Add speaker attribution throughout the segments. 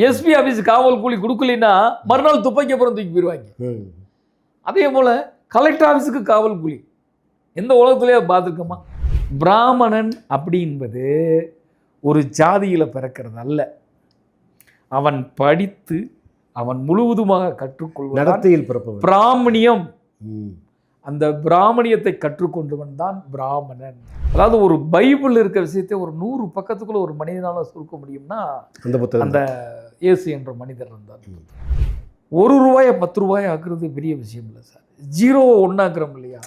Speaker 1: SP office காவல் கூலி கொடுக்கலன்னா மறுநாள் துப்பாக்கி அப்புறம் தூக்கி போயிடுவாங்க. அதே போல் கலெக்டர் ஆஃபீஸுக்கு காவல் கூலி எந்த உலகத்துலேயே பார்த்துருக்கோமா? பிராமணன் அப்படின்பது ஒரு ஜாதியில் பிறக்கிறது அல்ல. அவன் படித்து அவன் முழுவதுமாக கற்றுக்கொள்வான். நடத்தையில் பிறப்பவன் பிராமணியம். அந்த பிராமணியத்தை கற்றுக்கொண்டவன் தான் பிராமணன். அதாவது ஒரு பைபிள் இருக்க விஷயத்தை ஒரு 100 பக்கத்துக்குள்ள ஒரு மனிதனால சுருக்க முடியும்னா அந்த இயேசு என்ற மனிதர் இருந்தார். 1 ரூபாயை 10 ரூபாய் ஆக்குறது பெரிய விஷயம் இல்லை சார். 0 1 இல்லையா,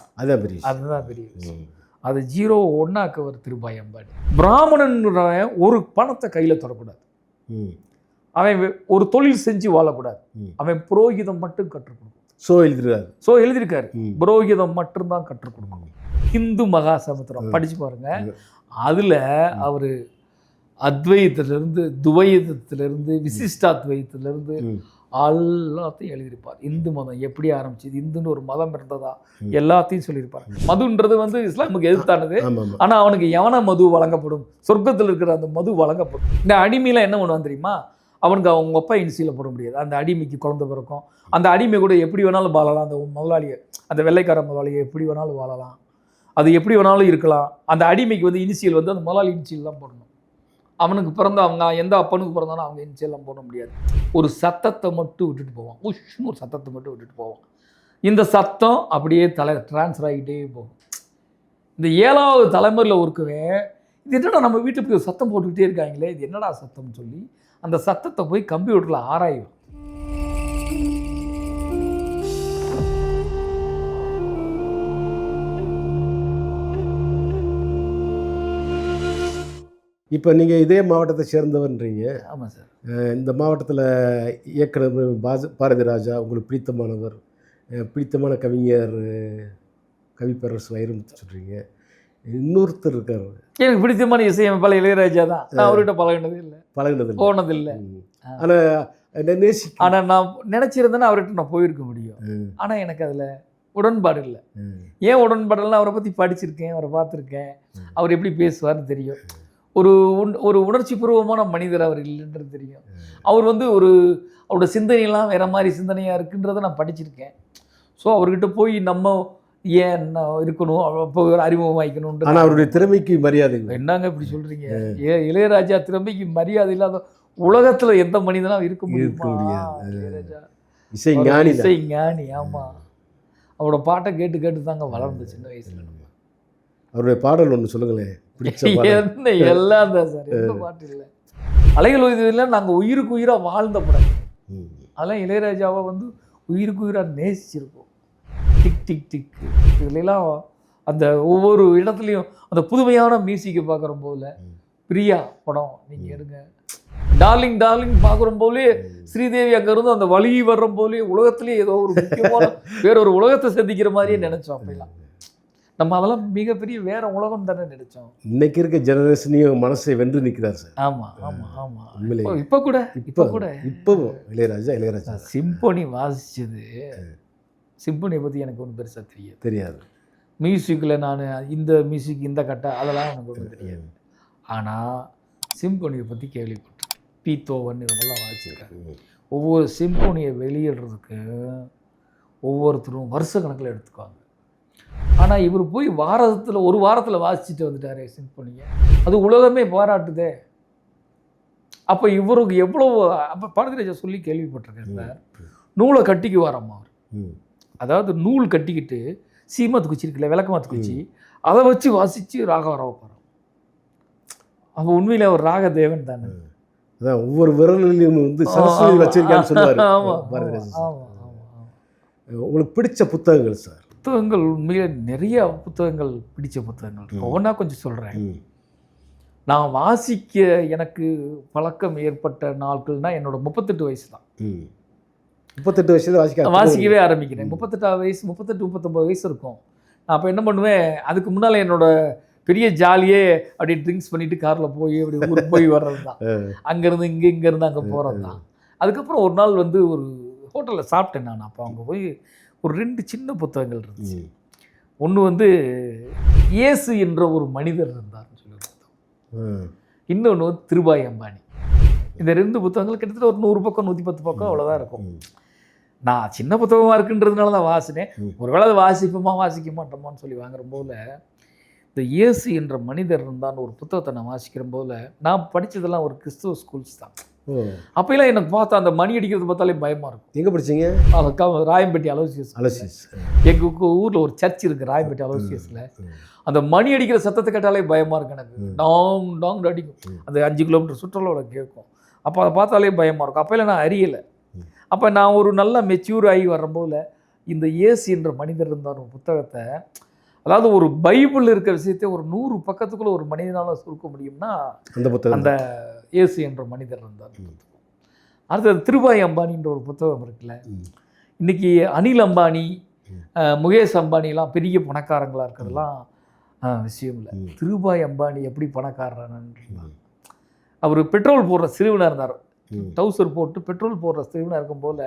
Speaker 1: அதுதான் பெரிய விஷயம். அது 0 1 திருபாய் அம்பானி. பிராமணன் ஒரு பணத்தை கையில் தொடக்கூடாது. அவன் ஒரு தொழில் செஞ்சு வாழக்கூடாது. அவன் புரோகிதம் மட்டும் கற்றுக் கொடுக்கணும். சோ எழுதியிருக்காரு புரோகிதம் மட்டும்தான் கற்றுக் கொடுக்கணும். ஹிந்து மகாசமுத்திரம் படிச்சு பாருங்க. அதுல அவரு அத்வைதத்திலிருந்து துவைதத்திலிருந்து விசிஷ்டாத்வைதத்திலிருந்து எல்லாத்தையும் எழுதியிருப்பார். இந்து மதம் எப்படி ஆரம்பிச்சது, இந்துன்னு ஒரு மதம் இருந்ததா, எல்லாத்தையும் சொல்லியிருப்பார். மதுன்றது இஸ்லாமுக்கு எதிர்த்தானது. ஆனா அவனுக்கு எவன மது வழங்கப்படும், சொர்க்கத்தில் இருக்கிற அந்த மது வழங்கப்படும். இந்த அடிமையில என்ன பண்ணுவான் தெரியுமா? அவனுக்கு அவங்க அப்பா இனிசியில் போட முடியாது. அந்த அடிமைக்கு குழந்தை பிறக்கும். அந்த அடிமை கூட எப்படி வேணாலும் வாழலாம். அந்த முதலாளியை, அந்த வெள்ளைக்கார முதலாளியை எப்படி வேணாலும் வாழலாம். அது எப்படி வேணாலும் இருக்கலாம். அந்த அடிமைக்கு இனிசியல் அந்த முதலாளி இனிசியல் தான் போடணும். அவனுக்கு பிறந்த அவங்க எந்த அப்பனுக்கு பிறந்தாலும் அவங்க இனிசியல்லாம் போட முடியாது. ஒரு சத்தத்தை மட்டும் விட்டுட்டு போவான். உஷ்னு ஒரு சத்தத்தை மட்டும் விட்டுட்டு போவான். இந்த சத்தம் அப்படியே டிரான்ஸ்ஃபர் ஆகிட்டே போகும். இந்த 7வது தலைமுறையில் ஒருக்கவே இது என்னடா நம்ம வீட்டுக்கு ஒரு சத்தம் போட்டுக்கிட்டே இருக்காங்களே, இது என்னடா சத்தம்னு சொல்லி அந்த சத்தத்தை போய் கம்ப்யூட்டரில் ஆராயும்.
Speaker 2: இப்போ நீங்கள் இதே மாவட்டத்தை சேர்ந்தவன்றீங்க.
Speaker 1: ஆமாம் சார்.
Speaker 2: இந்த மாவட்டத்தில் இயக்குனர் பாரதி ராஜா உங்களுக்கு பிடித்தமானவர், பிடித்தமான கவிஞர் கவிப்பேரரசு வைரமுத்து சொல்கிறீங்க. இன்னொருத்தர் இருக்கார்
Speaker 1: எனக்கு பிடித்தமான இசையமைப்பாளர் இளையராஜா தான். நான் அவர்கிட்ட பழகினதில்லை போனதில்லை. ஆனால் நான் நினச்சிருந்தேன்னா அவர்கிட்ட நான் போயிருக்க முடியும். ஆனால் எனக்கு அதில் உடன்பாடு இல்லை. ஏன் உடன்பாடு இல்லை? அவரை பற்றி படிச்சிருக்கேன், அவரை பார்த்துருக்கேன். அவர் எப்படி பேசுவார்னு தெரியும். ஒரு உணர்ச்சி பூர்வமான மனிதர் அவர் இல்லைன்றது தெரியும். அவர் அவரோட சிந்தனையெல்லாம் வேற மாதிரி சிந்தனையாக இருக்குன்றதை நான் படிச்சிருக்கேன். ஸோ அவர்கிட்ட போய் நம்ம ஏன் இருக்கணும், அப்போ அறிமுகமாக்கணும்.
Speaker 2: ஆனால் அவருடைய திறமைக்கு மரியாதை
Speaker 1: என்னங்க இப்படி சொல்கிறீங்க? இளையராஜா திறமைக்கு மரியாதை இல்லாத உலகத்தில் எந்த மனிதனாக இருக்க முடியாது. இளையராஜா இசை ஞானி. ஆமாம், அவரோட பாட்டை கேட்டு கேட்டு தாங்க வளர்ந்து சின்ன வயசுல.
Speaker 2: அவருடைய பாடல் ஒன்று சொல்லுங்களேன்.
Speaker 1: என்ன எல்லாம் தான் சார், எந்த பாட்டு இல்லை. அலைகள் ஓய்வதில் நாங்கள் உயிருக்கு உயிராக வாழ்ந்த படம். அதெல்லாம் இளையராஜாவை உயிருக்கு உயிராக நேசிச்சிருக்கோம். டிக் டிக் டிக் இதுலாம் அந்த ஒவ்வொரு இடத்துலையும் அந்த புதுமையான மியூசிக்கை பார்க்குற போல. பிரியா படம் நீங்கள் எடுங்க, டார்லிங் டார்லிங் பார்க்குற போலே ஸ்ரீதேவி அங்கேருந்து அந்த வழி வர்ற போலே உலகத்துலேயே ஏதோ ஒரு முக்கியமான வேறொரு உலகத்தை சந்திக்கிற மாதிரியே நினச்சோம். அப்படிலாம் நம்ம அதெல்லாம் மிகப்பெரிய வேற உலகம் தானே நினைச்சோம்.
Speaker 2: இன்னைக்கு இருக்க ஜெனரேஷனையும் மனசை வென்று நிற்கிறார் சார்.
Speaker 1: ஆமாம் ஆமாம் ஆமாம். இப்போ கூட
Speaker 2: இளையராஜா
Speaker 1: சிம்பொனி வாசிச்சது. சிம்பொனியை பற்றி எனக்கு ஒன்றும் பெருசாக தெரியாது. மியூசிக்கில் நான் இந்த மியூசிக் இந்த கட்டை அதெல்லாம் எனக்கு ஒன்றும் தெரியாது. ஆனால் சிம்பொனியை பற்றி கேள்விப்பட்டேன். பீத்தோவன் இதெல்லாம் வாசிச்சிருக்காரு. ஒவ்வொரு சிம்பொனியை வெளியிடுறதுக்கு ஒவ்வொருத்தரும் வருஷ கணக்கில் எடுத்துக்குவாங்க. ஆனால் இவர் போய் ஒரு வாரத்தில் வாசிச்சுட்டு வந்துட்டாரே சிம்பொனியை. அது உலகமே பாராட்டுதே. அப்போ இவருக்கு எவ்வளோ அப்போ பாரதிராஜா சொல்லி கேள்விப்பட்டிருக்கேன் சார். நூலை கட்டிக்குவாராம்மா அவர். அதாவது நூல் கட்டிக்கிட்டு சீமத்து குச்சி இருக்குல்ல, விளக்கமாத்து குச்சி, அதை வச்சு வாசித்து ராகம் வர வைப்பார். அப்போ உண்மையில் அவர் ராக தேவன் தானே.
Speaker 2: அதான் ஒவ்வொரு விரலையும் சரஸ்வதி வச்சிருக்கான்னு சொல்லுவார் பாரதிராஜா. உங்களுக்கு பிடிச்ச புத்தகங்கள் சார்?
Speaker 1: புத்தகங்கள் உண்மையிலே நிறைய புத்தகங்கள், பிடிச்ச புத்தகங்கள் இருக்கு. ஒவ்வொன்றா கொஞ்சம் சொல்கிறேன். நான் வாசிக்க எனக்கு பழக்கம் ஏற்பட்ட நாட்கள்னால் என்னோட 38 வயசு தான்.
Speaker 2: 38 வயசுல
Speaker 1: வாசிக்கவே ஆரம்பிக்கிறேன். 38 வயசு 39 வயசு இருக்கும். நான் அப்போ என்ன பண்ணுவேன், அதுக்கு முன்னால் என்னோட பெரிய ஜாலியே அப்படி ட்ரிங்க்ஸ் பண்ணிட்டு காரில் போய் அப்படி ஊருக்கு போய் வர்றது தான். அங்கேருந்து இங்கேருந்து அங்கே போகிறது தான். அதுக்கப்புறம் ஒரு நாள் ஒரு ஹோட்டலில் சாப்பிட்டேன் நான். அப்போ அங்கே போய் ஒரு 2 சின்ன புத்தகங்கள் இருந்துச்சு. ஒன்று இயேசு என்ற ஒரு மனிதர் இருந்தார்னு சொல்லி புத்தகம். இன்னொன்று திருபாய் அம்பானி. இந்த 2 புத்தகங்கள் கிட்டத்தட்ட ஒரு 100 பக்கம் 110 பக்கம் அவ்வளோதான் இருக்கும். நான் சின்ன புத்தகமாக இருக்குன்றதுனால தான் வாசினேன். ஒருவேளை அதை வாசிப்போமா வாசிக்க மாட்டோமான்னு சொல்லி வாங்குற போல இந்த இயேசு என்ற மனிதர் இருந்தான்னு ஒரு புத்தகத்தை நான் வாசிக்கிற போல நான் படித்ததெல்லாம் ஒரு கிறிஸ்துவ ஸ்கூல்ஸ் தான். அப்பெல்லாம் எனக்கு பார்த்தா அந்த மணி அடிக்கிறது பார்த்தாலே பயமாக இருக்கும்.
Speaker 2: எங்கே படிச்சீங்க?
Speaker 1: ராயம்பேட்டை அலோசியஸ். எங்கள் ஊரில் ஒரு சர்ச் இருக்குது ராயம்பேட்டை அலோசியஸில். அந்த மணி அடிக்கிற சத்தத்தை கேட்டாலே பயமாக இருக்கு எனக்கு. டாங் டாங் அடிக்கும். அந்த 5 கிலோமீட்டர் சுற்றுலாவோட கேட்கும். அப்போ அதை பார்த்தாலே பயமாக இருக்கும். அப்போல்லாம் நான் அறியலை. அப்போ நான் ஒரு நல்ல மெச்சூர் ஆகி வரும்போது இந்த இயேசு என்ற மனிதர் இருந்தார் ஒரு புத்தகத்தை, அதாவது ஒரு பைபிள் இருக்கிற விஷயத்தை ஒரு 100 பக்கத்துக்குள்ளே ஒரு மனிதனால் சுருக்க முடியும்னா அந்த புத்தகம், அந்த இயேசு என்ற மனிதர் இருந்தார். அடுத்தது திருபாய் அம்பானின்ற ஒரு புத்தகம் இருக்குல்ல. இன்னைக்கு அனில் அம்பானி, முகேஷ் அம்பானிலாம் பெரிய பணக்காரங்களாக இருக்கிறதுலாம் விஷயம் இல்லை. திருபாய் அம்பானி எப்படி பணக்காரன்னு, அவர் பெட்ரோல் போடுற சிறுவனாக இருந்தார். டவுசர் போட்டு பெட்ரோல் போடுற சிறுவனாக இருக்கும் போல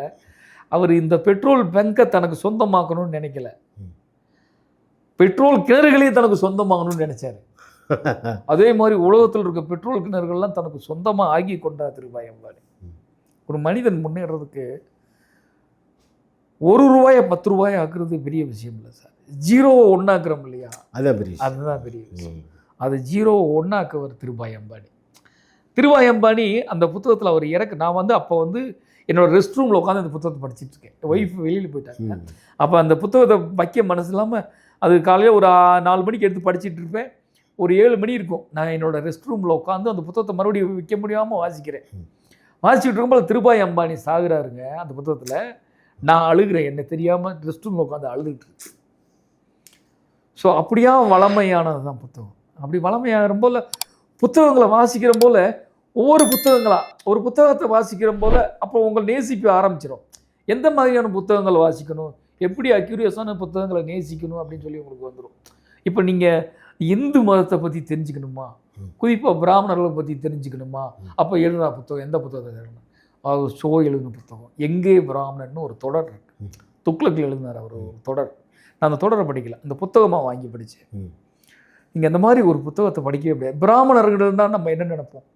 Speaker 1: அவர் இந்த பெட்ரோல் பங்கை தனக்கு சொந்தமாக்கணும்னு நினைக்கல, பெட்ரோல் கிணறுகளே தனக்கு சொந்தமாகணும்னு நினைச்சாரு. அதே மாதிரி உலகத்தில் இருக்க பெட்ரோல் கிணறுகள்லாம் தனக்கு சொந்தமாக ஆகி கொண்டார் திருபாய் அம்பானி. ஒரு மனிதன் முன்னேறதுக்கு 1 ரூபாயை 10 ரூபாய் ஆக்குறது பெரிய விஷயம் இல்லை சார். 0 1 இல்லையா, அதுதான் பெரிய விஷயம். அது 0 1 ஆக்கவர் திருபாய் அம்பானி. திருபாய் அம்பானி அந்த புத்தகத்தில் அவர் நான் அப்போ என்னோட ரெஸ்ட் ரூமில் உட்காந்து அந்த புத்தகத்தை படிச்சுட்டு இருக்கேன். ஒய்ஃப் வெளியில் போயிட்டாங்க. அப்போ அந்த புத்தகத்தை வைக்க மனசு இல்லாமல் அது காலையில் ஒரு 4 மணிக்கு எடுத்து படிச்சுட்டு இருப்பேன். ஒரு 7 மணி இருக்கும். நான் என்னோட ரெஸ்ட் ரூமில் உட்காந்து அந்த புத்தகத்தை மறுபடியும் வைக்க முடியாமல் வாசிக்கிறேன். வாசிச்சுட்டு இருக்கும்போது திருபாய் அம்பானி சாகுறாருங்க அந்த புத்தகத்தில். நான் அழுகிறேன், என்ன தெரியாமல் ரெஸ்ட் ரூமில் உட்காந்து அழுதுட்டு. ஸோ அப்படியா வளமையானது தான் புத்தகம். அப்படி வளமையாகிற போல் புத்தகங்களை வாசிக்கிற போல் ஒவ்வொரு ஒரு புத்தகத்தை வாசிக்கிற போல் அப்போ உங்களை நேசிக்க ஆரம்பிச்சிடும். எந்த மாதிரியான புத்தகங்களை வாசிக்கணும், எப்படி அக்யூரியஸான புத்தகங்களை நேசிக்கணும் அப்படின்னு சொல்லி உங்களுக்கு வந்துடும். இப்போ நீங்கள் இந்து மதத்தை பற்றி தெரிஞ்சுக்கணுமா, குறிப்பாக பிராமணர்களை பற்றி தெரிஞ்சுக்கணுமா, அப்போ எழுதுனா புத்தகம் எந்த புத்தகத்தை எழுதணும்? அது ஷோ எழுதின புத்தகம் எங்கே பிராமணன்னு ஒரு தொடர் இருக்குது. துக்ளக்கில் எழுதினார் அவர் ஒரு தொடர். நான் அந்த தொடரை படிக்கல, அந்த புத்தகமாக வாங்கி படித்தேன். நீங்கள் அந்த மாதிரி ஒரு புத்தகத்தை படிக்கவே முடியாது. பிராமணர்கள் இருந்தால் நம்ம என்ன நினைப்போம்,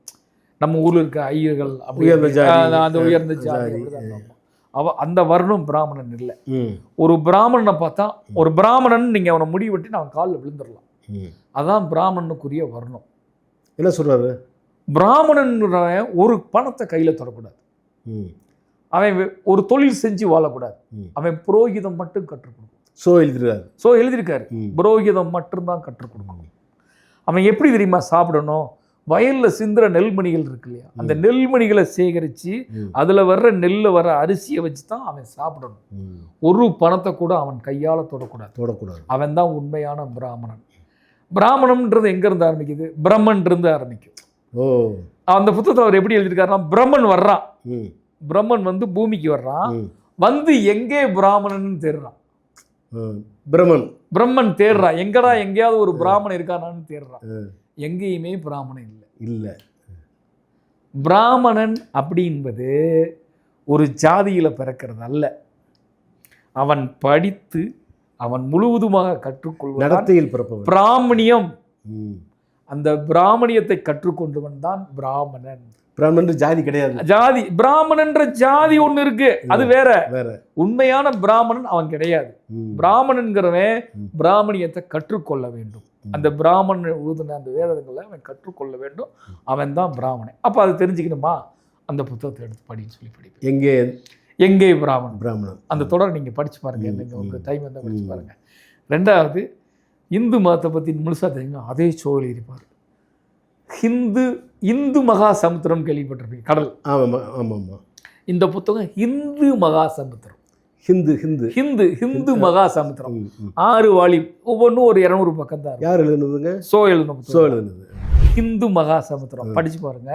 Speaker 1: நம்ம ஊரில் இருக்க ஐயர்கள் அப்படி அந்த உயர்ந்த ஜாதி அந்த வர்ணம் பிராமணன் இல்லை. ஒரு பிராமணனை பார்த்தா ஒரு பிராமணன் நீங்கள் அவனை முடி வெட்டி அவன் காலில் விழுந்துடலாம். அதான் பிராமணனுக்குரிய வர்ணம்.
Speaker 2: என்ன சொல்றாரு? பிராமணன்
Speaker 1: ஒரு பணத்தை கையில் தொடக்கூடாது, அவன் ஒரு தொழில் செஞ்சு வாழக்கூடாது, அவன் புரோகிதம் மட்டும் கற்றுக் கொடுக்கும். ஸோ எழுதியிருக்காரு புரோகிதம் மட்டும்தான் கற்றுக் கொடுக்கணும். அவன் எப்படி தெரியுமா சாப்பிடணும், வயலில் சிந்துற நெல்மணிகள் இருக்கு இல்லையா, அந்த நெல்மணிகளை சேகரித்து அதில் வர்ற நெல்லில் வர அரிசியை வச்சு தான் அவன் சாப்பிடணும். ஒரு பணத்தை கூட அவன் கையால் தொடக்கூடாது. அவன் தான் உண்மையான பிராமணன். பிராமணம்ன்றது எங்கேருந்து ஆரம்பிக்குது? பிரம்மன்றது ஆரம்பிக்கும். அந்த புத்தகத்தை அவர் எப்படி எழுதியிருக்காருன்னா, பிரம்மன் வர்றான், பிரம்மன் பூமிக்கு வர்றான், எங்கே பிராமணன் தேடுறான். பிரம்மன் தேடுறான், எங்கடா எங்கேயாவது ஒரு பிராமணன் இருக்கானான்னு தேடுறான். எங்கேயுமே பிராமணன் இல்லை. பிராமணன் அப்படின்பது ஒரு ஜாதியில் பிறக்கிறது அல்ல. அவன் படித்து அவன் முழுவதுமாக கற்றுக்கொள்வது பிராமணியம். அந்த பிராமணியத்தை கற்றுக்கொண்டவன் தான் பிராமணன்.
Speaker 2: பிராமணன் ஜாதி கிடையாது.
Speaker 1: பிராமணன்ற ஜாதி ஒண்ணு இருக்கு, அது வேற. உண்மையான பிராமணன் அவன் கிடையாது. பிராமணன்கிறவன் பிராமணியத்தை கற்றுக்கொள்ள வேண்டும். அந்த பிராமணன் உழுதுன அந்த வேதங்களை அவன் கற்றுக்கொள்ள வேண்டும். அவன் தான் பிராமணன். அப்போ அதை தெரிஞ்சுக்கணுமா, அந்த புத்தகத்தை எடுத்து படின்னு சொல்லி படிப்பேன். எங்கே பிராமணன் அந்த தொடரை நீங்கள் படிச்சு பாருங்க. உங்கள் டைம் இருந்தால் படிச்சு பாருங்க. 2வது இந்து மதத்தை பற்றி முழுசாக தெரியுங்க, அதே சோழ இருப்பார். இந்து மகா சமுத்திரம் கேள்விப்பட்டிருப்பீங்க, கடல்.
Speaker 2: ஆமாம்.
Speaker 1: இந்த புத்தகம் இந்து மகா சமுத்திரம். ஹிந்து மகா சமுத்திரம் 6 வால்யூம், ஒவ்வொன்றும் ஒரு 200 பக்கம் தான்.
Speaker 2: யார் எழுதுனதுங்க?
Speaker 1: சோ எழுதுனது. ஹிந்து மகா சமுத்திரம் படிச்சு பாருங்க.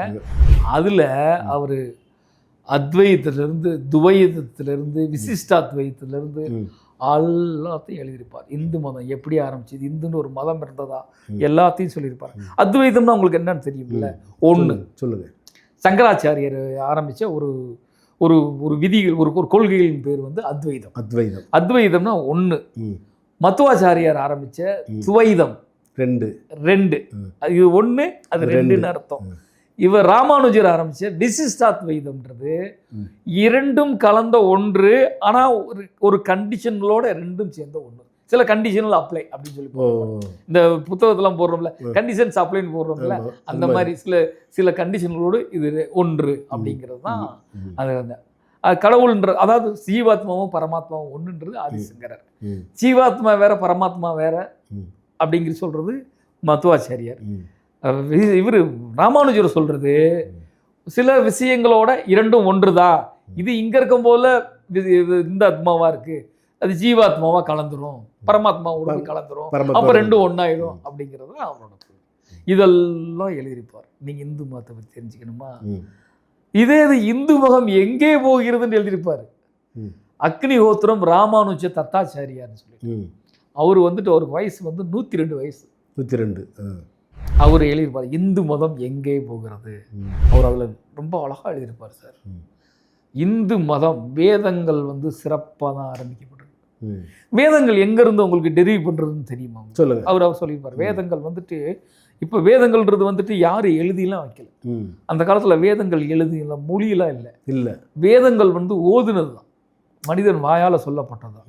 Speaker 1: அதுல அவரு அத்வைதத்திலிருந்து, துவைதத்திலிருந்து, விசிஷ்டாத்வைதத்திலிருந்து எல்லாத்தையும் எழுதியிருப்பார். இந்து மதம் எப்படி ஆரம்பிச்சது, இந்துன்னு ஒரு மதம் இருந்ததா, எல்லாத்தையும் சொல்லியிருப்பார். அத்வைதம்னா உங்களுக்கு என்னன்னு தெரியும்ல? ஒன்று
Speaker 2: சொல்லுங்க.
Speaker 1: சங்கராச்சாரியர் ஆரம்பிச்ச ஒரு ஒரு ஒரு விதிகள், ஒரு கொள்கைகளின் பேர் அத்வைதம்னா 1. மத்துவாச்சாரியார் ஆரம்பிச்ச துவைதம் 2. இது 1, அது 2ன்னு அர்த்தம். இவர் ராமானுஜர் ஆரம்பிச்ச விசிஷ்டாத்வைதம்ன்றது இரண்டும் கலந்த ஒன்று, ஆனா ஒரு கண்டிஷன்களோட ரெண்டும் சேர்ந்த ஒன்று. சில கண்டிஷனல் அப்ளை அப்படின்னு சொல்லி இந்த புத்தகத்தெல்லாம் போடுறோம்ல, கண்டிஷன்ஸ் அப்ளைன்னு போடுறோம்ல, அந்த மாதிரி சில கண்டிஷன்களோடு இது ஒன்று அப்படிங்கிறது தான். அது கடவுள்ன்ற, அதாவது ஜீவாத்மாவும் பரமாத்மாவும் ஒன்றுன்றது ஆதிசங்கரர். ஜீவாத்மா வேற பரமாத்மா வேற அப்படிங்கிற சொல்றது மத்துவாச்சாரியார். இவர் ராமானுஜர் சொல்றது சில விஷயங்களோட இரண்டும் ஒன்றுதான், இது இங்க இருக்கும் போல இந்த ஆத்மாவா இருக்கு, அது ஜீவாத்மாவா கலந்துரும், பரமாத்மாவோட கலந்துரும், அப்ப ரெண்டும் ஒன்னாயிடும் அப்படிங்கிறது அவரோட. இதெல்லாம் எழுதியிருப்பார். நீங்க இந்து மதத்தை பற்றி தெரிஞ்சுக்கணுமா, இதே இது இந்து மதம் எங்கே போகிறதுன்னு எழுதியிருப்பாரு. அக்னிஹோத்திரம் ராமானுஜ தத்தாச்சாரியார்னு சொல்லி அவர் வந்துட்டு அவருக்கு வயசு வந்து 102 வயசு. 102. அவர் எழுதியிருப்பார் இந்து மதம் எங்கே போகிறது. அவர் அதில் ரொம்ப அழகாக எழுதியிருப்பார் சார். இந்து மதம் வேதங்கள் வந்து சிறப்பாக தான் ஆரம்பிக்கப்பட்டிருக்கு. வேதங்கள் எங்கேருந்து உங்களுக்கு டெரிவ் பண்ணுறதுன்னு தெரியுமா? சொல்லுங்கள். அவர் சொல்லியிருப்பார் வேதங்கள் வந்துட்டு, இப்போ வேதங்கள்ன்றது வந்துட்டு யாரும் எழுதியெல்லாம் வைக்கல. அந்த காலத்தில் வேதங்கள் எழுதியெல்லாம் மொழியெல்லாம் இல்லை. வேதங்கள் வந்து ஓதுனது தான், மனிதன் வாயால் சொல்லப்பட்டது தான்.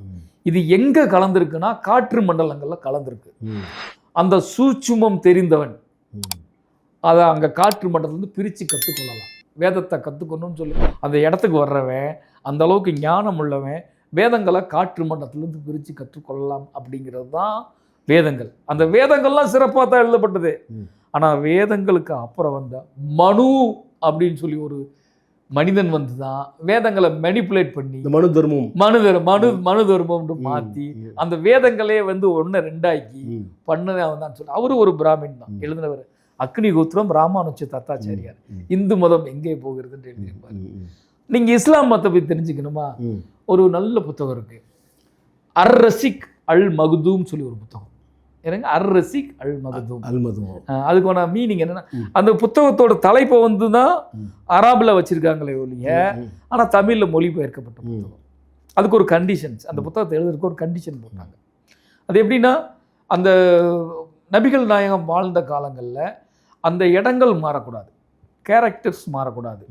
Speaker 1: இது எங்கே கலந்துருக்குன்னா காற்று மண்டலங்களில் கலந்துருக்கு. அந்த சூட்சுமம் தெரிந்தவன் அதை அங்கே காற்று மண்டலத்துலேருந்து பிரித்து கற்றுக்கொள்ளலாம். வேதத்தை கற்றுக்கணும்னு சொல்லி அந்த இடத்துக்கு வர்றவன், அந்த அளவுக்கு ஞானம் உள்ளவன் வேதங்களை காற்று மண்டலத்திலேருந்து பிரித்து கற்றுக்கொள்ளலாம் அப்படிங்கிறது தான் வேதங்கள். அந்த வேதங்கள்லாம் சிறப்பாக தான் எழுதப்பட்டது. ஆனால் வேதங்களுக்கு அப்புறம் வந்த மனு அப்படின்னு சொல்லி ஒரு மனிதன் வந்து தான் வேதங்களை மெனிப்புலேட் பண்ணி மனு தர்மம்னு மாற்றி அந்த வேதங்களே வந்து ஒன்று ரெண்டாக்கி பண்ணவன் தான் சொல்லி அவரு ஒரு பிராமின் தான் எழுதினவர். அக்னிஹோத்திரம் ராமானுஜ தத்தாச்சாரியார் இந்து மதம் எங்கே போகிறதுன்னு எழுதியிருப்பார். நீங்க இஸ்லாம் மதத்தை பற்றி தெரிஞ்சுக்கணுமா, ஒரு நல்ல புத்தகம் இருக்கு, அர் ரசிக் அல் மகுதூம் சொல்லி ஒரு புத்தகம். எனக்கு அர் ரசிக் அல் மகுதூம். அதுக்கான மீனிங் என்னன்னா, அந்த புத்தகத்தோட தலைப்பை வந்து தான் அராபில் வச்சிருக்காங்களே ஒழிய, ஆனால் தமிழில் மொழிபெயர்க்கப்பட்ட புத்தகம். அதுக்கு ஒரு கண்டிஷன்ஸ், அந்த புத்தகத்தை எழுதுறதுக்கு ஒரு கண்டிஷன் போட்டாங்க. அது எப்படின்னா, அந்த நபிகள் நாயகம் வாழ்ந்த காலங்களில் அந்த இடங்கள் மாறக்கூடாது, கேரக்டர்ஸ் மாறக்கூடாது,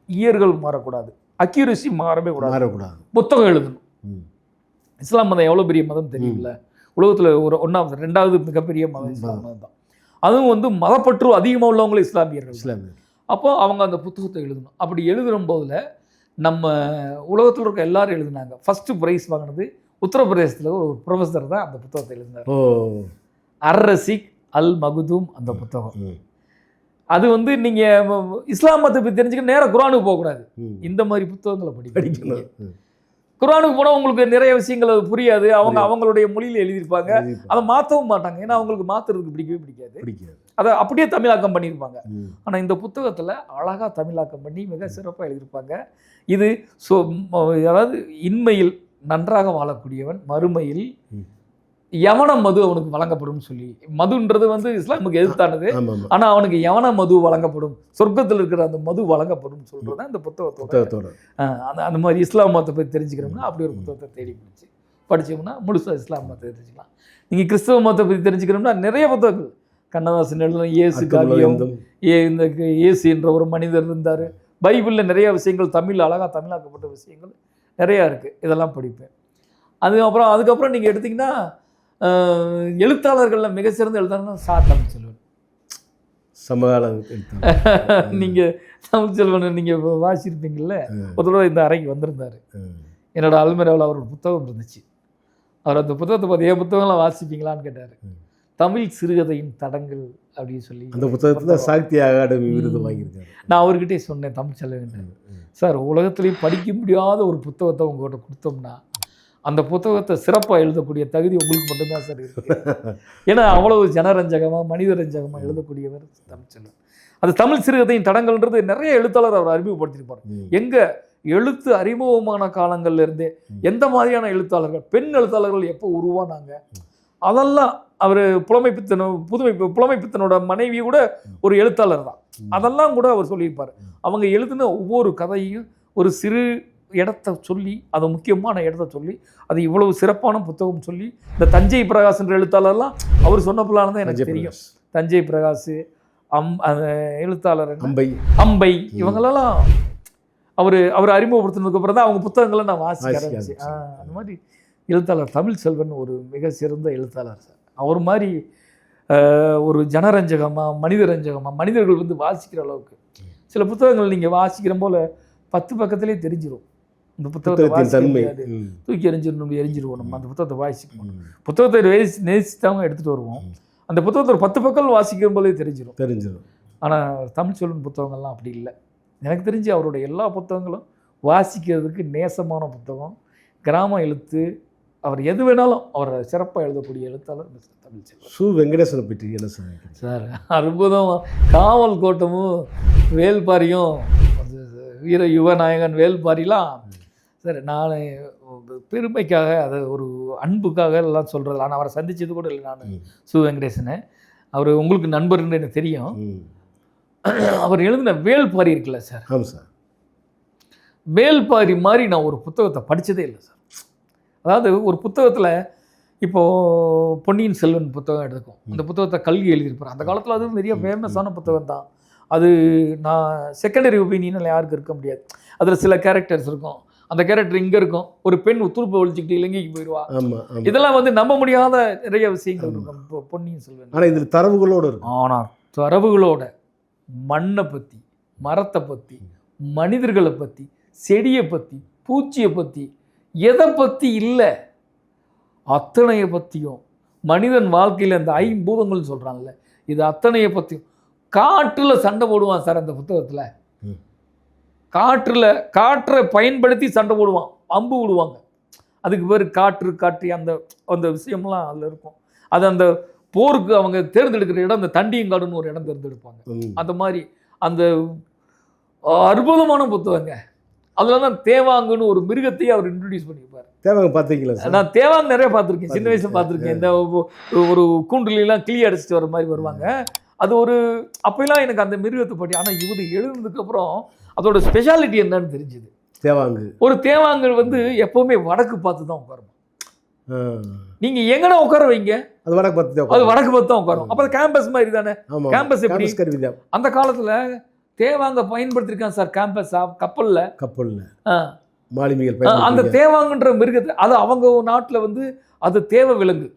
Speaker 1: இயர்கள் மாறக்கூடாது, அக்யூரசி மாறவே கூடாது, புத்தகம் எழுதணும். இஸ்லாம் மதம் எவ்வளோ பெரிய மதம் தெரியுமில்ல, உலகத்தில் ஒரு 2வது மிகப்பெரிய மதம் இஸ்லாம் மதம் தான். அதுவும் வந்து மதப்பற்று அதிகமாக உள்ளவங்களும் இஸ்லாமியர்கள். அப்போ அவங்க அந்த புத்தகத்தை எழுதணும். அப்படி எழுதும் போதில் நம்ம உலகத்தில் இருக்க எல்லாரும் எழுதினாங்க. ஃபஸ்ட்டு ப்ரைஸ் வாங்கினது உத்தரப்பிரதேசத்தில் ஒரு ப்ரொஃபஸர் தான் அந்த புத்தகத்தை எழுதினார். அர் ரசிக் அல் மகுதூம் அந்த புத்தகம். அது வந்து நீங்கள் இஸ்லாம் மதத்தை பற்றி தெரிஞ்சுக்க நேராக குரானுக்கு போகக்கூடாது, இந்த மாதிரி புத்தகங்களை படிக்கணும். குரானுக்கு போனால் உங்களுக்கு நிறைய விஷயங்கள் அது புரியாது. அவங்களுடைய மொழியில் எழுதியிருப்பாங்க, அதை மாற்றவும் மாட்டாங்க. ஏன்னா அவங்களுக்கு மாற்றுறதுக்கு பிடிக்காது. அதை அப்படியே தமிழாக்கம் பண்ணியிருப்பாங்க. ஆனால் இந்த புத்தகத்தில் அழகாக தமிழாக்கம் பண்ணி மிக சிறப்பாக எழுதியிருப்பாங்க. இது அதாவது இன்மையில் நன்றாக வாழக்கூடியவன் மறுமையில் யவன மது அவனுக்கு வழங்கப்படும் சொல்லி. மதுன்றது வந்து இஸ்லாமுக்கு எதிர்த்தானது, ஆனால் அவனுக்கு யவன மது வழங்கப்படும், சொர்க்கத்தில் இருக்கிற அந்த மது வழங்கப்படும் சொல்றது தான் இந்த புத்தகத்தோட. அந்த மாதிரி இஸ்லாம் மதத்தை பற்றி தெரிஞ்சுக்கணும்னா அப்படி ஒரு புத்தகத்தை தேடி படிச்சோம்னா முழுசாக இஸ்லாம் மதத்தை தெரிஞ்சுக்கலாம். நீங்கள் கிறிஸ்தவ மதத்தை பற்றி தெரிஞ்சுக்கணும்னா நிறைய புத்தகங்கள், கண்ணதாசன் எழுதின இயேசு காவியம், இந்த இயேசு என்ற ஒரு மனிதர் இருந்தார். பைபிளில் நிறைய விஷயங்கள் தமிழ் அழகாக தமிழாக்கப்பட்ட விஷயங்கள் நிறையா இருக்குது, இதெல்லாம் படிப்பேன். அதுக்கப்புறம் நீங்கள் எடுத்திங்கன்னா எழுத்தாளர்களில் மிக சிறந்த எழுத்தாளர்னா தமிழ்ச்செல்வன். சமகால நீங்கள் தமிழ்ச்செல்வன் நீங்கள் வாசிச்சிருப்பீங்கள்ல, ஒரு தடவை இந்த அறைக்கு வந்திருந்தார். என்னோட அல்மேராவில் அவரோட புத்தகம் இருந்துச்சு. அவர் அந்த புத்தகத்தை பார்த்து என் புத்தகம்லாம் வாசிப்பீங்களான்னு கேட்டார். தமிழ் சிறுகதையின் தடங்கள் அப்படின்னு சொல்லி அந்த புத்தகத்தில் சாகித்ய அகாடமி விருது வாங்கியிருக்காரு. நான் அவர்கிட்டே சொன்னேன், தமிழ்ச்செல்வன் சார், உலகத்துலேயும் படிக்க முடியாத ஒரு புத்தகத்தை உங்கள்கிட்ட கொடுத்தோம்னா அந்த புத்தகத்தை சிறப்பாக எழுதக்கூடிய தகுதி உங்களுக்கு மட்டும்தான் சார் இருக்கு. ஏன்னா அவ்வளவு ஜனரஞ்சகமாக மனிதரஞ்சகமாக எழுதக்கூடியவர் தமிழ்ச்செல்வன். அது தமிழ் சிறுகதையின் தடங்கள்ன்றது நிறைய எழுத்தாளர் அவர் அறிமுகப்படுத்தியிருப்பார். எங்கே எழுத்து அறிமுகமான காலங்கள்ல இருந்தே எந்த மாதிரியான எழுத்தாளர்கள், பெண் எழுத்தாளர்கள் எப்போ உருவானாங்க, அதெல்லாம் அவர் புலமைப்பித்தனோட மனைவி கூட ஒரு எழுத்தாளர் தான், அதெல்லாம் கூட அவர் சொல்லியிருப்பார். அவங்க எழுதின ஒவ்வொரு கதையும் ஒரு சிறு இடத்த சொல்லி, அதை முக்கியமான இடத்த சொல்லி, அது இவ்வளவு சிறப்பான புத்தகம் சொல்லி, இந்த தஞ்சை பிரகாஷ் என்ற எழுத்தாளர்லாம் அவர் சொன்ன பிள்ளான தான் எனக்கு தெரியும். தஞ்சை பிரகாஷ், அந்த எழுத்தாளர்
Speaker 2: அம்பை
Speaker 1: அம்பை இவங்களெல்லாம் அவர் அறிமுகப்படுத்தினதுக்கு அப்புறம் தான் அவங்க புத்தகங்களை நான் வாசிக்க ஆரம்பிச்சேன். அந்த மாதிரி எழுத்தாளர் தமிழ் செல்வன் ஒரு மிக சிறந்த எழுத்தாளர் சார். அவர் மாதிரி ஒரு ஜனரஞ்சகமாக மனிதரஞ்சகமாக மனிதர்கள் வந்து வாசிக்கிற அளவுக்கு சில புத்தகங்கள் நீங்கள் வாசிக்கிற போல 10 பக்கத்திலே தெரிஞ்சிடும். இந்த புத்தகத்தை வாசிக்க முடியாது, தூக்கி எரிஞ்சிருவோம் நம்ம அந்த புத்தகத்தை வாசிக்கணும். புத்தகத்தை நேசித்தவங்க எடுத்துகிட்டு வருவோம். அந்த புத்தகத்தை ஒரு 10 பக்கம் வாசிக்கிற போதே தெரிஞ்சிடும். ஆனால் தமிழ் செல்வன் புத்தகங்கள்லாம் அப்படி இல்லை. எனக்கு தெரிஞ்சு அவருடைய எல்லா புத்தகங்களும் வாசிக்கிறதுக்கு நேசமான புத்தகம். கிராம எழுத்து, அவர் எது வேணாலும் அவர் சிறப்பாக எழுதக்கூடிய எழுத்தாளர் மிஸ்டர் தமிழ் செல்வன்.
Speaker 2: சு. வெங்கடேசனை பற்றி என்ன சொன்னீங்க
Speaker 1: சார்? அற்புதம். காவல் கோட்டமும் வேல்பாரியும் வீர யுவநாயகன் வேல்பாரிலாம் சார், நான் பெருமைக்காக அதை ஒரு அன்புக்காக எல்லாம் சொல்கிறது. ஆனால் அவரை சந்தித்தது கூட இல்லை நான். சு. வெங்கடேசனை அவர் உங்களுக்கு நண்பர்னு எனக்கு தெரியும். அவர் எழுதின வேல்பாரி இருக்குல்ல சார்,
Speaker 2: ஆமாம் சார்,
Speaker 1: வேல்பாரி மாதிரி நான் ஒரு புத்தகத்தை படித்ததே இல்லை சார். அதாவது ஒரு புத்தகத்தில் இப்போது பொன்னியின் செல்வன் புத்தகம் எடுத்துக்கும். அந்த புத்தகத்தை கல்வி எழுதியிருப்பார். அந்த காலத்தில் அது நிறைய ஃபேமஸான புத்தகம் தான். அது நான் செகண்டரி ஒப்பீனியனில் யாருக்கு இருக்க முடியாது. அதில் சில கேரக்டர்ஸ் இருக்கும். அந்த கேரக்டர் இங்கே இருக்கும், ஒரு பெண் துருப்பை ஒழிச்சிக்கிட்டு இலங்கைக்கு போயிடுவா. இதெல்லாம் வந்து நம்ப முடியாத நிறைய விஷயங்கள் இருக்கும் இப்போ பொன்னியின் செல்வன்.
Speaker 2: ஆனால் இதில் தரவுகளோடு இருக்கும்.
Speaker 1: ஆனால் தரவுகளோட மண்ணை பற்றி, மரத்தை பற்றி, மனிதர்களை பற்றி, செடியை பற்றி, பூச்சியை பற்றி, எதை பற்றி இல்லை அத்தனையை பற்றியும், மனிதன் வாழ்க்கையில் அந்த 5 பூதங்கள்னு சொல்கிறாங்கல்ல, இது அத்தனையை பற்றியும். காற்றில் சண்டை போடுவான் சார் அந்த புத்தகத்தில். காற்றை பயன்படுத்தி சண்டை போடுவான், அம்பு விடுவாங்க. அதுக்கு பேர் காற்று அந்த அந்த விஷயம்லாம் அதில் இருக்கும். அது அந்த போருக்கு அவங்க தேர்ந்தெடுக்கிற இடம் அந்த தண்டியங்காடுன்னு ஒரு இடம் தேர்ந்தெடுப்பாங்க. அந்த மாதிரி அந்த அற்புதமான புத்தகங்க. அதில் தான் தேவாங்குன்னு ஒரு மிருகத்தையே அவர் இன்ட்ரடியூஸ் பண்ணியிருப்பார்.
Speaker 2: தேவாங்க பார்த்தீங்களா?
Speaker 1: நான் தேவாங்க நிறைய பார்த்துருக்கேன், சின்ன வயசில் பார்த்துருக்கேன். இந்த ஒரு கூண்டுலாம் கிளி அடிச்சுட்டு வர மாதிரி வருவாங்க. அது ஒரு அப்பெல்லாம் எனக்கு அந்த மிருகத்தை பற்றி. ஆனால் இவர் எழுதுனதுக்கப்புறம் அதோட ஸ்பெஷாலிட்டி என்னன்னு தெரிஞ்சுது.
Speaker 2: தேவாங்கு,
Speaker 1: ஒரு தேவாங்கு வந்து எப்போவுமே வடக்கு பார்த்து தான் உட்காரும். நீங்கள் எங்கன்னா உட்கார வைங்க, அது வடக்கு பார்த்து தான் உட்காரும். அப்போ கேம்பஸ் மாதிரி தானே. கேம்பஸ் எப்படி அந்த காலத்தில் தேவாங்க பயன்படுத்திருக்கான் சார். கேம்பஸ் கப்பலில் அந்த தேவாங்கன்ற மிருகத்தை, அது அவங்க நாட்டில் வந்து அது தேவ விலங்கு.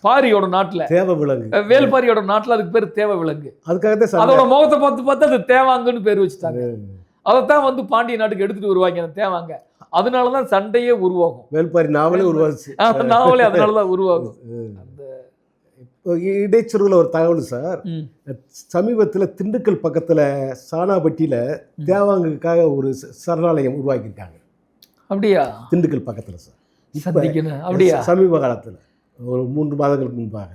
Speaker 1: பாரியோட நாட்டில் தேவ விலங்கு, வேல்பாரியோட நாட்டில் அதுக்கு பேர் தேவ விலங்கு. அதுக்காக அதோட முகத்தை பார்த்து அது தேவாங்கன்னு பேர் வச்சுட்டாங்க. அதைத்தான் வந்து பாண்டிய நாட்டுக்கு எடுத்துட்டு வருவாங்க அந்த தேவாங்க. அதனாலதான் சண்டையே உருவாகும். வேல்பாரி நாவலே உருவாச்சு. நாவலே அதனாலதான் உருவாகும். அந்த
Speaker 2: இடைச்சொருவில் ஒரு தகவல் சார், சமீபத்தில் திண்டுக்கல் பக்கத்தில் சானாப்பட்டியில் தேவாங்குக்காக ஒரு சரணாலயம் உருவாக்கியிருக்காங்க.
Speaker 1: அப்படியா?
Speaker 2: திண்டுக்கல் பக்கத்தில் சார்,
Speaker 1: அப்படியா?
Speaker 2: சமீப காலத்தில் ஒரு 3 மாதங்களுக்கு முன்பாக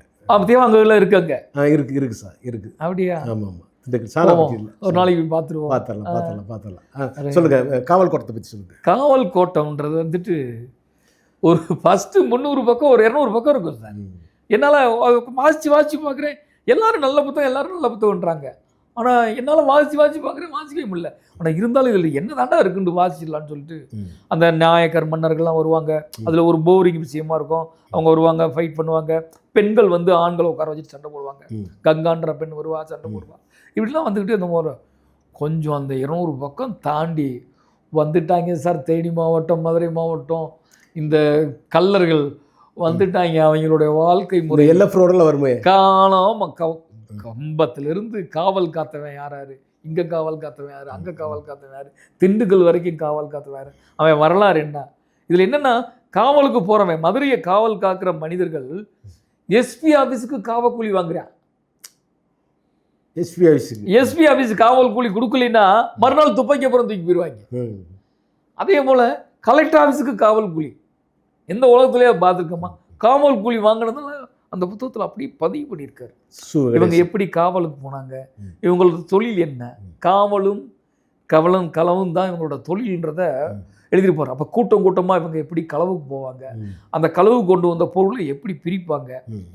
Speaker 1: தேவாங்குல இருக்காங்க.
Speaker 2: இருக்கு சார், இருக்கு.
Speaker 1: அப்படியா?
Speaker 2: ஆமாம் ஆமாம், திண்டுக்கல் சானாப்பட்டியில்.
Speaker 1: ஒரு நாளைக்கு பார்த்துருவோம்.
Speaker 2: பார்த்துடலாம். சொல்லுங்கள், காவல் கோட்டத்தை பற்றி சொல்லுங்கள்.
Speaker 1: காவல் கோட்டம்ன்றது வந்துட்டு ஒரு ஃபஸ்ட்டு 300 பக்கம் ஒரு 200 பக்கம் இருக்கும் சார். என்னால் வாசித்து பார்க்குறேன், எல்லாரும் நல்ல புத்தகம்ன்றாங்க. ஆனால் என்னால் வாசித்து பார்க்குறேன், வாசிக்கவே முடியல. ஆனால் இருந்தாலும் இதில் என்ன தாண்டா இருக்குன்னு வாசிச்சிடலான்னு சொல்லிட்டு அந்த நாயக்கர் மன்னர்கள்லாம் வருவாங்க. அதில் ஒரு போரிங் விஷயமா இருக்கும். அவங்க வருவாங்க, ஃபைட் பண்ணுவாங்க. பெண்கள் வந்து ஆண்களை உட்கார வச்சுட்டு சண்டை போடுவாங்க. கங்கான்ற பெண் வருவா, சண்டை போடுவா. இப்படிலாம் வந்துக்கிட்டு இந்த மாதிரி கொஞ்சம் அந்த 200 பக்கம் தாண்டி வந்துட்டாங்க சார். தேனி மாவட்டம், மதுரை மாவட்டம், இந்த கல்லர்கள் வந்துட்டாங்க. அவங்களுடைய வாழ்க்கை முறை
Speaker 2: எல்லாம் வருமே.
Speaker 1: கம்பத்திலிருந்து காவல் காத்தவன் யாராரு, இங்கே காவல் காத்தவன் யாரு, அங்கே காவல் காத்தவன் யாரு, திண்டுக்கல் வரைக்கும் காவல் காத்தவன் யாரு, அவன் வரலாறு என்ன. இதில் என்னென்னா, காவலுக்கு போகிறவன், மதுரையை காவல் காக்கிற மனிதர்கள் எஸ்பி ஆஃபீஸுக்கு காவல் கூலி வாங்குறான். எஸ்பி ஆஃபீஸு காவல் கூலி கொடுக்கலன்னா மறுநாள் துப்பாக்கி அப்புறம் தூக்கி போயிடுவாங்க. அதே போல் கலெக்டர் ஆஃபீஸுக்கு காவல் கூலி. எந்த உலகத்துலேயே பார்த்துருக்கோமா? காவல் கூலி வாங்கினதுனால அந்த புத்தகத்தில் அப்படியே பதிவு பண்ணியிருக்காரு. இவங்க எப்படி காவலுக்கு போனாங்க, இவங்களோட தொழில் என்ன, காவலும் களவும் தான் இவங்களோட தொழில்ன்றத எழுதியிருப்பார். அப்போ கூட்டமாக இவங்க எப்படி களவுக்கு போவாங்க, அந்த களவு கொண்டு வந்த பொருளை எப்படி பிரிப்பாங்க,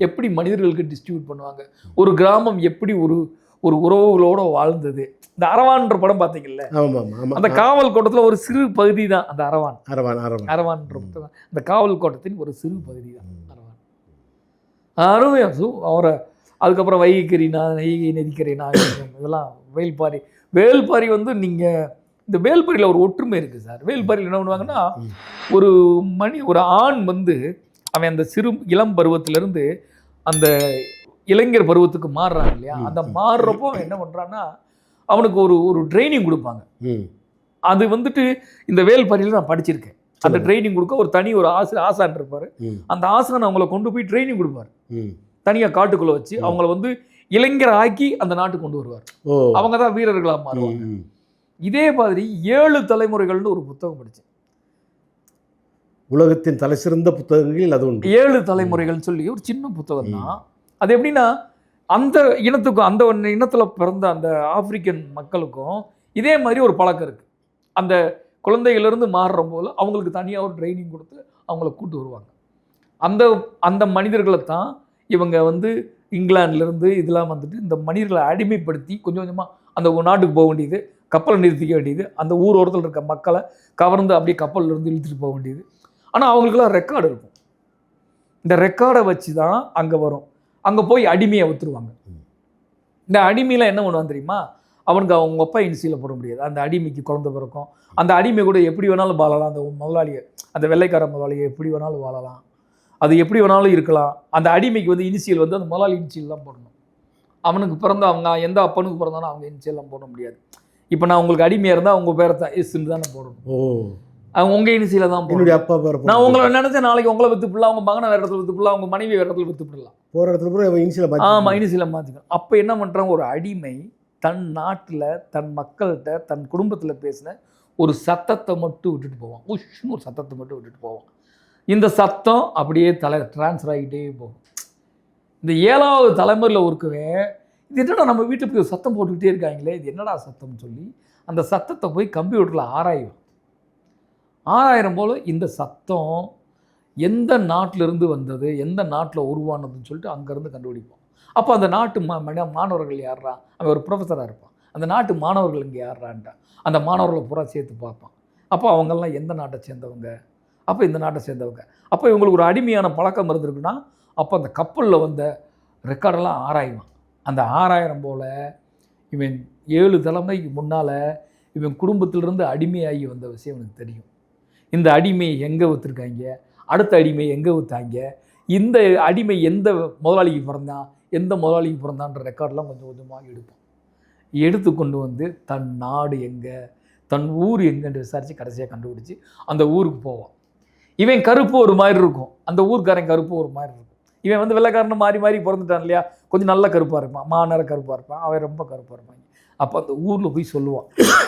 Speaker 1: எப்படி மனிதர்களுக்கு டிஸ்ட்ரிபியூட் பண்ணுவாங்க, ஒரு கிராமம் எப்படி ஒரு உறவுகளோட வாழ்ந்தது. இந்த அரவான்ற படம் பார்த்தீங்கல்ல, அந்த காவல் கோட்டத்தில் ஒரு சிறு பகுதி தான் அந்த அரவான்ற புத்தகம். அந்த காவல் கோட்டத்தின் ஒரு சிறு பகுதி தான் அரவான். அருமையா அவரை அதுக்கப்புறம் வைகை நதிக்கரை நாகரிகம், இதெல்லாம் வேல்பாரி. வேல்பாரி வந்து நீங்கள் இந்த வேல்பாரியில் ஒரு ஒற்றுமை இருக்குது சார். வேல்பாரியில் என்ன பண்ணுவாங்கன்னா, ஒரு ஆண் வந்து அவன் அந்த இளம் பருவத்திலேருந்து அந்த இளைஞர் பருவத்துக்கு மாறுறான் இல்லையா, அந்த மாறுறப்போ அவன் என்ன பண்ணுறான்னா, அவனுக்கு ஒரு ட்ரைனிங் கொடுப்பாங்க. அது வந்துட்டு இந்த வேல்பாரியில் நான் படிச்சிருக்கேன். அந்த ட்ரைனிங் கொடுக்க ஒரு தனி ஒரு ஆசான் இருப்பார். அந்த ஆசான் அவங்கள கொண்டு போய் ட்ரைனிங் கொடுப்பார். தனியாக காட்டுக்குள்ளே வச்சு அவங்கள வந்து இளைஞர் ஆக்கி அந்த நாட்டுக்கு கொண்டு வருவார். அவங்க தான் வீரர்களாக மாறுவாங்க. இதே மாதிரி 7 தலைமுறைகள்னு ஒரு புத்தகம் படித்தேன்.
Speaker 2: உலகத்தின் தலை சிறந்த புத்தகங்களில் அது உண்டு.
Speaker 1: 7 தலைமுறைகள்னு சொல்லி ஒரு சின்ன புத்தகம் தான். அது எப்படின்னா, அந்த இனத்துக்கும் அந்த இனத்தில் பிறந்த அந்த ஆப்பிரிக்கன் மக்களுக்கும் இதே மாதிரி ஒரு பழக்கம் இருக்குது. அந்த குழந்தைகளிலிருந்து மாறுற போது அவங்களுக்கு தனியாக ஒரு ட்ரைனிங் கொடுத்து அவங்கள கூட்டு வருவாங்க. அந்த மனிதர்களை தான் இவங்க வந்து இங்கிலாந்துலேருந்து இதெல்லாம் வந்துட்டு இந்த மனிதர்களை அடிமைப்படுத்தி கொஞ்சம் கொஞ்சமாக அந்த நாட்டுக்கு போக வேண்டியது, கப்பலை நிறுத்திக்க வேண்டியது, அந்த ஊரோரத்தில் இருக்க மக்களை கவர்ந்து அப்படியே கப்பலில் இருந்து இழுத்துட்டு போக வேண்டியது. ஆனால் அவங்களுக்குலாம் ரெக்கார்டு இருக்கும். இந்த ரெக்கார்டை வச்சு தான் அங்கே வரும். அங்கே போய் அடிமையை விற்றுருவாங்க. இந்த அடிமையில் என்ன பண்ணுவான் தெரியுமா, அவனுக்கு அவங்க அப்பா இன்சியில் போட முடியாது. அந்த அடிமைக்கு குழந்தை பிறக்கும். அந்த அடிமை கூட எப்படி வேணாலும் வாழலாம். அந்த முதலாளியை, அந்த வெள்ளைக்கார முதலாளியை எப்படி வேணாலும் வாழலாம். அது எப்படி வேணாலும் இருக்கலாம். அந்த அடிமைக்கு வந்து இனிஷியல் வந்து அந்த முதலாளி இனிஷியல் தான் போடணும். அவனுக்கு பிறந்த அவங்க எந்த அப்பனுக்கு பிறந்தாலும் அவங்க இனிஷியல்லாம் போட முடியாது. இப்போ நான் உங்களுக்கு அடிமையாக இருந்தால் உங்கள் பேரை தான் எஸ்ன்னு தானே போடணும். அவங்க உங்கள் இனிஷியில் தான் போடணும்.
Speaker 2: அப்பா பேர்
Speaker 1: நான் உங்களை நினச்சேன் நாளைக்கு உங்களை விற்றுப்பிடலாம், உங்கள் மகனை வேறு இடத்துல விற்றுப்பிடலாம், உங்கள் மனைவி வேறு இடத்துல விற்றுப்பிடலாம்.
Speaker 2: போகிற இடத்துல கூட இனிஷியல்
Speaker 1: ஆமாம், இனிஷியலை மாற்றிக்கணும். அப்போ என்ன பண்ணுறாங்க, ஒரு அடிமை தன் நாட்டில் தன் மக்கள்கிட்ட தன் குடும்பத்தில் பேசின ஒரு சத்தத்தை மட்டும் விட்டுட்டு போவான். உஷ்னு ஒரு சத்தத்தை மட்டும் விட்டுட்டு போவான். இந்த சத்தம் அப்படியே ட்ரான்ஸ்ஃபர் ஆகிட்டே போகும். இந்த 7வது தலைமுறையில் ஒருக்கவே இது என்னடா நம்ம வீட்டுக்கு சத்தம் போட்டுக்கிட்டே இருக்காங்களே, இது என்னடா சத்தம்னு சொல்லி அந்த சத்தத்தை போய் கம்ப்யூட்டரில் ஆராயிரம் போல் இந்த சத்தம் எந்த நாட்டிலிருந்து வந்தது, எந்த நாட்டில் உருவானதுன்னு சொல்லிட்டு அங்கேருந்து கண்டுபிடிப்போம். அப்போ அந்த நாட்டு மாணவர்கள் யாரா, அவன் ஒரு ப்ரொஃபஸராக இருப்பான். அந்த நாட்டு மாணவர்கள் இங்கே யாரான்ட்டா அந்த மாணவர்களை பூரா சேர்த்து பார்ப்பான். அப்போ அவங்கெல்லாம் எந்த நாட்டை சேர்ந்தவங்க, அப்போ இந்த நாட்டை சேர்ந்தவங்க. அப்போ இவங்களுக்கு ஒரு அடிமையான பழக்கம் இருந்திருக்குன்னா அப்போ அந்த கப்பலில் வந்த ரெக்கார்டெல்லாம் ஆராய்வான். அந்த 6000 போல் இவன் 7 தலைமுறைக்கு முன்னால் இவன் குடும்பத்திலிருந்து அடிமையாகி வந்த விஷயம் எனக்கு தெரியும். இந்த அடிமையை எங்கே விற்றுருக்காங்க, அடுத்த அடிமையை எங்கே விற்றாங்க, இந்த அடிமை எந்த முதலாளிக்கு பிறந்தான், எந்த முதலாளிக்கு பிறந்தான்ற ரெக்கார்டெலாம் கொஞ்சம் கொஞ்சமாக எடுப்பான். எடுத்து கொண்டு வந்து தன் நாடு எங்கே, தன் ஊர் எங்கன்னு விசாரித்து கடைசியாக கண்டுபிடிச்சி அந்த ஊருக்கு போவான். இவன் கருப்பு ஒரு மாதிரி இருக்கும், அந்த ஊர்க்காரன் கருப்பு ஒரு மாதிரி இருக்கும். இவன் வந்து வெள்ளைக்காரனை மாறி மாறி பிறந்துட்டான் இல்லையா, கொஞ்சம் நல்ல கருப்பாக இருப்பான், மாநேர கருப்பாக இருப்பான், அவன் ரொம்ப கருப்பாக இருப்பாங்க. அப்போ அந்த ஊரில் போய் சொல்லுவான்,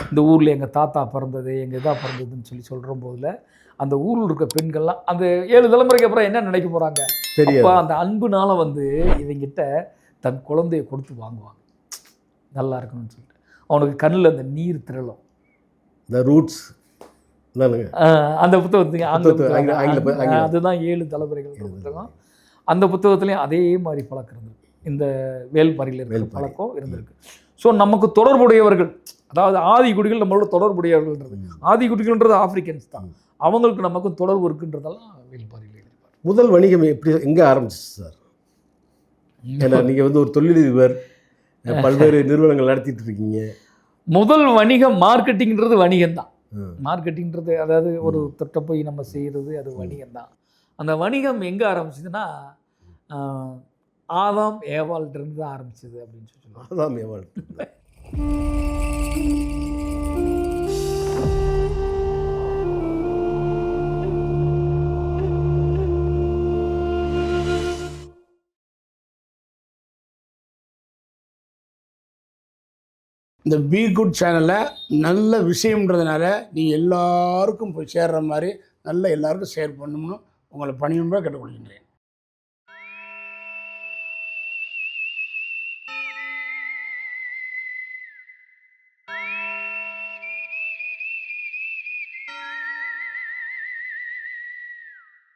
Speaker 1: இந்த ஊரில் எங்கள் தாத்தா பிறந்தது, எங்கள் இதாக பிறந்ததுன்னு சொல்கிற போதில் அந்த ஊரில் இருக்க பெண்கள்லாம் அந்த 7 தலைமுறைக்கு அப்புறம் என்ன நினைக்க போகிறாங்க, அப்போ அந்த அன்புனால வந்து இவங்கிட்ட தன் குழந்தைய கொடுத்து வாங்குவாங்க நல்லா இருக்கணும்னு சொல்லிட்டு. அவனுக்கு கண்ணில் அந்த நீர் திரளும்.
Speaker 2: த ரூட்ஸ்
Speaker 1: அந்த புத்தகத்துக்கு அதுதான் 7 தலைமுறைகள் புத்தகம். அந்த புத்தகத்துலேயும் அதே மாதிரி பழக்கம் இருந்திருக்கு. இந்த வேல்பாரியில் இருக்கிற பழக்கம் இருந்திருக்கு. ஸோ நமக்கு தொடர்புடையவர்கள், அதாவது ஆதிக்குடிகள் நம்மளோட தொடர்புடையவர்கள்ன்றது, ஆதிக்குடிகள்ன்றது ஆப்பிரிக்கன்ஸ் தான், அவங்களுக்கு நமக்கும் தொடர்பு இருக்குன்றதெல்லாம் வேல்பாரியில் இருப்பார்.
Speaker 2: முதல் வணிகம் எப்படி எங்கே ஆரம்பிச்சிச்சு சார்? ஏன்னா நீங்கள் வந்து ஒரு தொழிலதிபர், பல்வேறு நிறுவனங்கள் நடத்திட்டு இருக்கீங்க.
Speaker 1: முதல் வணிகம் மார்க்கெட்டிங்கிறது வணிகம் தான். மார்க்கெட்டிங்கிறது அதாவது ஒரு தொட்ட போய் நம்ம செய்கிறது, அது வணிகம் தான். அந்த வணிகம் எங்கே ஆரம்பிச்சதுன்னா ஆதாம் ஏவாள்கிட்டருந்து தான் ஆரம்பிச்சது அப்படின்னு சொல்லுவாங்க.
Speaker 2: ஆதாம் ஏவாள்.
Speaker 3: இந்த பி குட் சேனலில் நல்ல விஷயம்ன்றதுனால நீங்கள் எல்லாருக்கும் போய் சேர்கிற மாதிரி நல்ல எல்லாருக்கும் ஷேர் பண்ணணும்னு உங்களை பணியும்பா கேட்டுக்கொள்கின்றேன்.